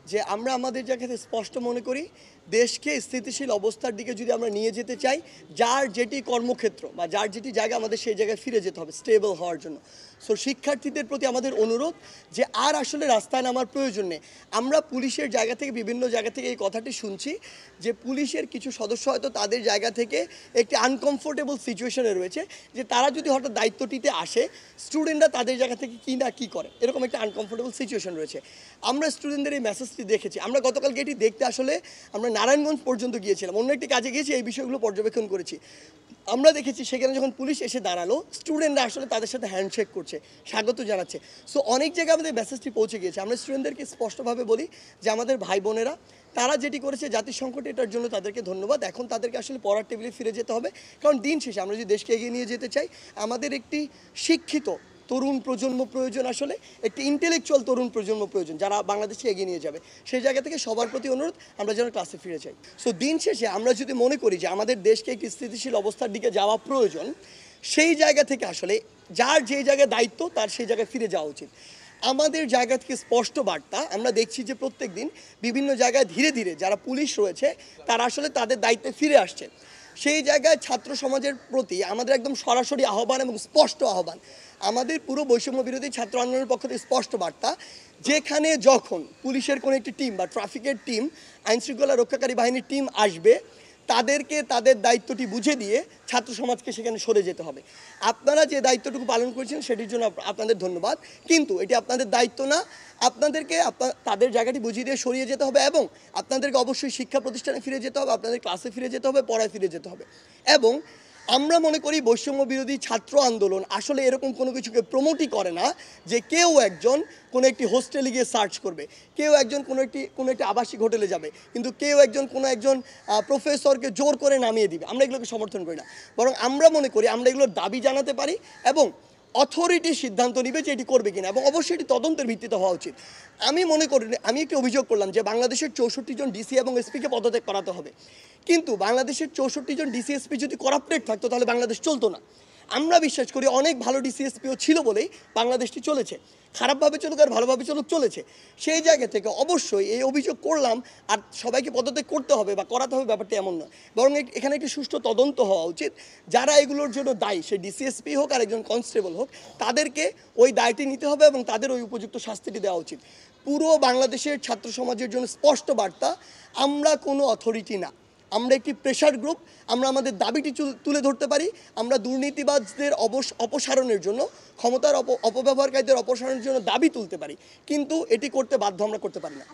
যে আমরা আমাদের জায়গাতে স্পষ্ট মনে করি দেশকে স্থিতিশীল অবস্থার দিকে যদি আমরা নিয়ে যেতে চাই, যার যেটি কর্মক্ষেত্র বা যার যেটি জায়গা আমাদের সেই জায়গায় ফিরে যেতে হবে স্টেবল হওয়ার জন্য। সো শিক্ষার্থীদের প্রতি আমাদের অনুরোধ যে আর আসলে রাস্তায় নামার প্রয়োজন নেই। আমরা পুলিশের জায়গা থেকে বিভিন্ন জায়গা থেকে এই কথাটি শুনছি যে পুলিশের কিছু সদস্য হয়তো তাদের জায়গা থেকে একটি আনকমফোর্টেবল সিচুয়েশনে রয়েছে, যে তারা যদি হঠাৎ দায়িত্বটিতে আসে স্টুডেন্টরা তাদের জায়গা থেকে কী না কী করে, এরকম একটা আনকমফোর্টেবল সিচুয়েশন রয়েছে। আমরা স্টুডেন্টদের এই মেসেজটি দেখেছি। আমরা গতকালকে এটি দেখতে আসলে আমরা নারায়ণগঞ্জ পর্যন্ত গিয়েছিলাম, অন্য একটি কাজে গিয়েছি, এই বিষয়গুলো পর্যবেক্ষণ করেছি। আমরা দেখেছি সেখানে যখন পুলিশ এসে দাঁড়ালো স্টুডেন্টরা আসলে তাদের সাথে হ্যান্ডশেক করছে, স্বাগত জানাচ্ছে। সো অনেক জায়গায় আমাদের মেসেজটি পৌঁছে গিয়েছে। আমরা স্টুডেন্টদেরকে স্পষ্টভাবে বলি যে আমাদের ভাই বোনেরা তারা যেটি করেছে জাতির সংকট, এটার জন্য তাদেরকে ধন্যবাদ। এখন তাদেরকে আসলে পড়ার টেবিলে ফিরে যেতে হবে, কারণ দিন শেষে আমরা যদি দেশকে এগিয়ে নিয়ে যেতে চাই আমাদের একটি শিক্ষিত তরুণ প্রজন্ম প্রয়োজন, আসলে একটি ইন্টেলেকচুয়াল তরুণ প্রজন্ম প্রয়োজন যারা বাংলাদেশকে এগিয়ে নিয়ে যাবে। সেই জায়গা থেকে সবার প্রতি অনুরোধ আমরা যেন ক্লাসে ফিরে যাই। সো দিন শেষে আমরা যদি মনে করি যে আমাদের দেশকে একটি স্থিতিশীল অবস্থার দিকে যাওয়া প্রয়োজন, সেই জায়গা থেকে আসলে যার যে জায়গায় দায়িত্ব তার সেই জায়গায় ফিরে যাওয়া উচিত। আমাদের জায়গা থেকে স্পষ্ট বার্তা আমরা দেখছি যে প্রত্যেক দিন বিভিন্ন জায়গায় ধীরে ধীরে যারা পুলিশ রয়েছে তারা আসলে তাদের দায়িত্বে ফিরে আসছে। সেই জায়গায় ছাত্র সমাজের প্রতি আমাদের একদম সরাসরি আহ্বান এবং স্পষ্ট আহ্বান, আমাদের পুরো বৈষম্য বিরোধী ছাত্র আন্দোলনের পক্ষ থেকে স্পষ্ট বার্তা, যেখানে যখন পুলিশের কোনো একটি টিম বা ট্রাফিকের টিম, আইনশৃঙ্খলা রক্ষাকারী বাহিনীর টিম আসবে, তাদেরকে তাদের দায়িত্বটি বুঝে দিয়ে ছাত্র সমাজকে সেখানে সরে যেতে হবে। আপনারা যে দায়িত্বটুকু পালন করেছেন সেটির জন্য আপনাদের ধন্যবাদ, কিন্তু এটি আপনাদের দায়িত্ব না। আপনাদেরকে তাদের জায়গাটি বুঝিয়ে দিয়ে সরিয়ে যেতে হবে এবং আপনাদেরকে অবশ্যই শিক্ষা প্রতিষ্ঠানে ফিরে যেতে হবে, আপনাদের ক্লাসে ফিরে যেতে হবে, পড়ায় ফিরে যেতে হবে। এবং আমরা মনে করি বৈষম্য বিরোধী ছাত্র আন্দোলন আসলে এরকম কোনো কিছুকে প্রমোটই করে না যে কেউ একজন কোনো একটি হোস্টেলে গিয়ে সার্চ করবে, কেউ একজন কোনো একটি আবাসিক হোটেলে যাবে, কিন্তু কেউ একজন কোনো একজন প্রফেসরকে জোর করে নামিয়ে দিবে। আমরা এগুলোকে সমর্থন করি না, বরং আমরা মনে করি আমরা এগুলোর দাবি জানাতে পারি এবং অথরিটি সিদ্ধান্ত নিবে যে এটি করবে কিনা, এবং অবশ্যই এটি তদন্তের ভিত্তিতে হওয়া উচিত। আমি মনে করি, আমি একটি অভিযোগ করলাম যে বাংলাদেশের 64 জন ডিসি এবং এসপিকে পদত্যাগ করাতে হবে, কিন্তু বাংলাদেশের 64 জন ডিসি এসপি যদি করাপ্টেড থাকতো তাহলে বাংলাদেশ চলতো না। আমরা বিশ্বাস করি অনেক ভালো ডিসিএসপিও ছিল বলেই বাংলাদেশটি চলেছে, খারাপভাবে চলুক আর ভালোভাবে চলুক চলেছে। সেই জায়গা থেকে অবশ্যই এই অভিযোগ করলাম আর সবাইকে পদত্যাগ করতে হবে বা করাতে হবে ব্যাপারটা এমন নয়, বরং এখানে একটি সুষ্ঠু তদন্ত হওয়া উচিত। যারা এগুলোর জন্য দায়ী, সে ডিসিএসপি হোক আর একজন কনস্টেবল হোক, তাদেরকে ওই দায়টি নিতে হবে এবং তাদের ওই উপযুক্ত শাস্তিটি দেওয়া উচিত। পুরো বাংলাদেশের ছাত্র সমাজের জন্য স্পষ্ট বার্তা, আমরা কোনো অথরিটি না, আমরা একটি প্রেশার গ্রুপ। আমরা আমাদের দাবিটি তুলে ধরতে পারি, আমরা দুর্নীতিবাজদের অপসারণের জন্য, ক্ষমতার অপব্যবহারকারীদের অপসারণের জন্য দাবি তুলতে পারি, কিন্তু এটি করতে বাধ্য আমরা করতে পারি না।